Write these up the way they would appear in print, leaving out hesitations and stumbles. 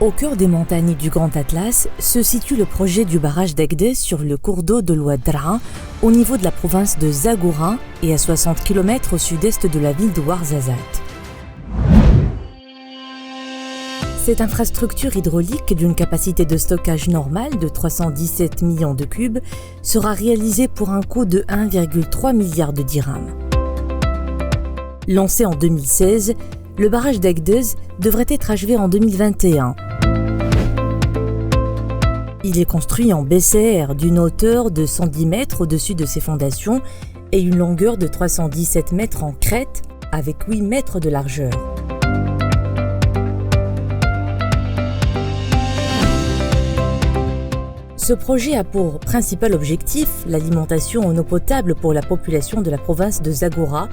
Au cœur des montagnes du Grand Atlas se situe le projet du barrage d'Agdez sur le cours d'eau de l'Oued Draa, au niveau de la province de Zagora et à 60 km au sud-est de la ville de Ouarzazate. Cette infrastructure hydraulique d'une capacité de stockage normale de 317 millions de cubes sera réalisée pour un coût de 1,3 milliard de dirhams. Lancé en 2016, le barrage d'Agdez devrait être achevé en 2021. Il est construit en BCR d'une hauteur de 110 mètres au-dessus de ses fondations et une longueur de 317 mètres en crête avec 8 mètres de largeur. Ce projet a pour principal objectif l'alimentation en eau potable pour la population de la province de Zagora,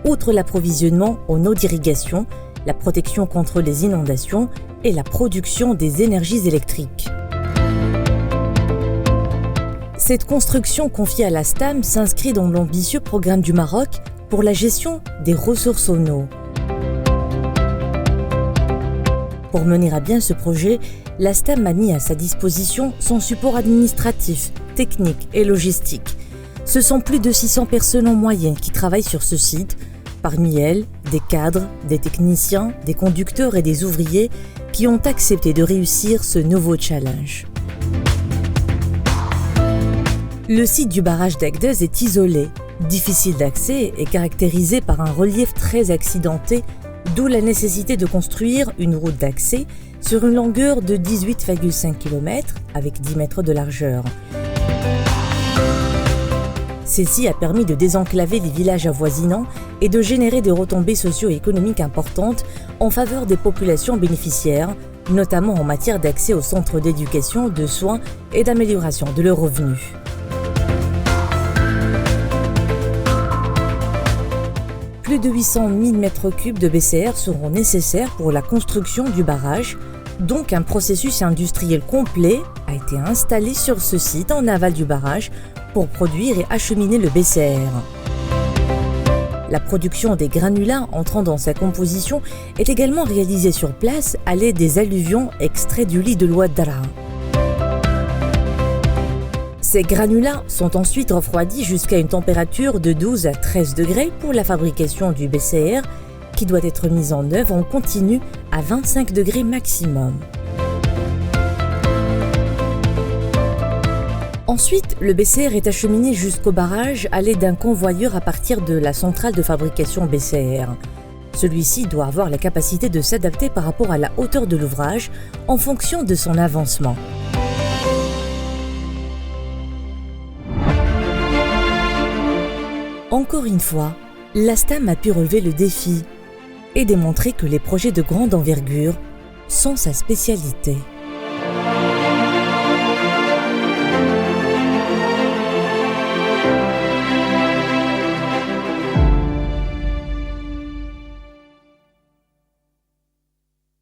outre l'approvisionnement en eau d'irrigation, la protection contre les inondations et la production des énergies électriques. Cette construction confiée à l'Astam s'inscrit dans l'ambitieux programme du Maroc pour la gestion des ressources en eau. Pour mener à bien ce projet, l'Astam a mis à sa disposition son support administratif, technique et logistique. Ce sont plus de 600 personnes en moyenne qui travaillent sur ce site. Parmi elles, des cadres, des techniciens, des conducteurs et des ouvriers qui ont accepté de réussir ce nouveau challenge. Le site du barrage d'Agdez est isolé, difficile d'accès et caractérisé par un relief très accidenté, d'où la nécessité de construire une route d'accès sur une longueur de 18,5 km avec 10 mètres de largeur. Celle-ci a permis de désenclaver les villages avoisinants et de générer des retombées socio-économiques importantes en faveur des populations bénéficiaires, notamment en matière d'accès aux centres d'éducation, de soins et d'amélioration de leurs revenus. Plus de 800 000 m3 de BCR seront nécessaires pour la construction du barrage, donc un processus industriel complet a été installé sur ce site en aval du barrage pour produire et acheminer le BCR. La production des granulats entrant dans sa composition est également réalisée sur place à l'aide des alluvions extraits du lit de l'Oued Draa. Ces granulats sont ensuite refroidis jusqu'à une température de 12 à 13 degrés pour la fabrication du BCR, qui doit être mise en œuvre en continu à 25 degrés maximum. Ensuite, le BCR est acheminé jusqu'au barrage à l'aide d'un convoyeur à partir de la centrale de fabrication BCR. Celui-ci doit avoir la capacité de s'adapter par rapport à la hauteur de l'ouvrage en fonction de son avancement. Encore une fois, l'Astam a pu relever le défi et démontrer que les projets de grande envergure sont sa spécialité.